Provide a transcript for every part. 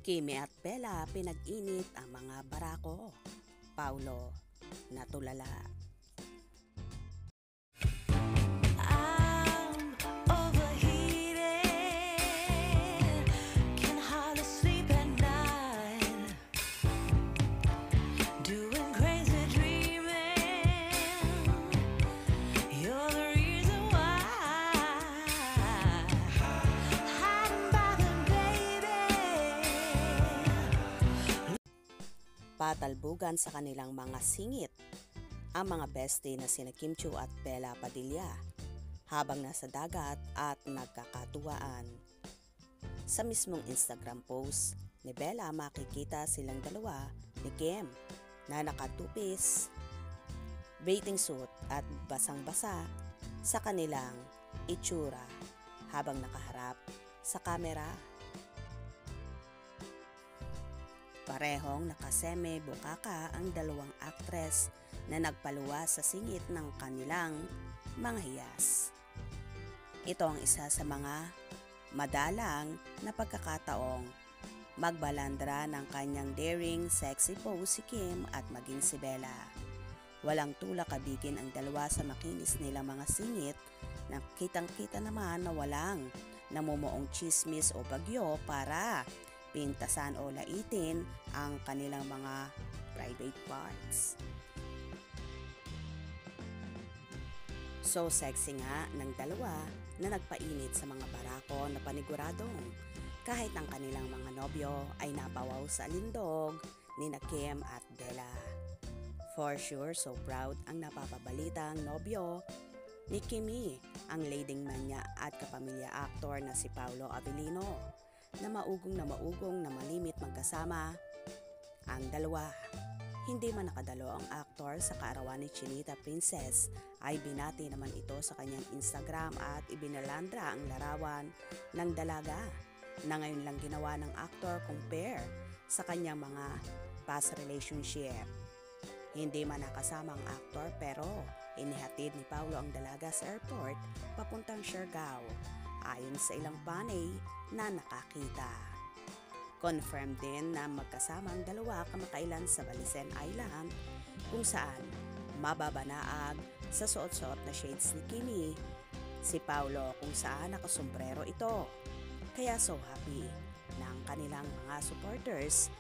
Kimi at Bella pinag-init ang mga barako. Paulo natulala. Patalbugan sa kanilang mga singit ang mga bestie na sina Kim Chiu at Bella Padilla habang nasa dagat at nagkakatuwaan. Sa mismong Instagram post ni Bella makikita silang dalawa ni Kim na nakatupis, bathing suit at basang-basa sa kanilang itsura habang nakaharap sa kamera. Parehong nakaseme bukaka ang dalawang aktres na nagpaluwas sa singit ng kanilang mga hiyas. Ito ang isa sa mga madalang na pagkakataong magbalandra ng kanyang daring sexy pose si Kim at maging si Bella. Walang tulak kabigin ang dalawa sa makinis nilang mga singit na kitang-kita naman na walang namumuong chismis o bagyo para pintasan o laitin ang kanilang mga private parts. So sexy nga ng dalawa na nagpainit sa mga barako na paniguradong kahit ang kanilang mga nobyo ay napawaw sa lindog ni Kim at Bella. For sure, so proud ang napapabalitang nobyo ni Kimi, ang leading man niya at kapamilya actor na si Paolo Avellino, na maugong na malimit magkasama ang dalawa. Hindi man nakadalo ang aktor sa kaarawan ni Chinita Princess ay binati naman ito sa kanyang Instagram at ibinalandra ang larawan ng dalaga na ngayon lang ginawa ng aktor compare sa kanyang mga past relationship. Hindi man nakasama ang aktor pero inihatid ni Paulo ang dalaga sa airport papuntang Siargao ayon sa ilang panay na nakakita. Confirmed din na magkasama ang dalawa kamakailan sa Balisen Island kung saan mababanaag sa suot-suot na shades ni Kimi si Paulo kung saan nakasombrero ito. Kaya so happy ng kanilang mga supporters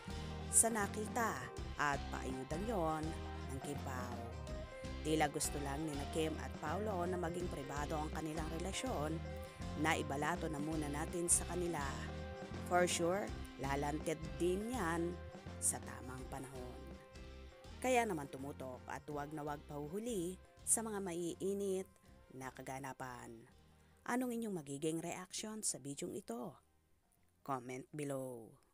sa nakita at paayudan yon ng Kipaw. Tila gusto lang ni Kim at Paulo na maging pribado ang kanilang relasyon na ibalato na muna natin sa kanila. For sure, lalantid din yan sa tamang panahon. Kaya naman tumutok at huwag na huwag pahuhuli sa mga maiinit na kaganapan. Anong inyong magiging reaction sa bidyong ito? Comment below.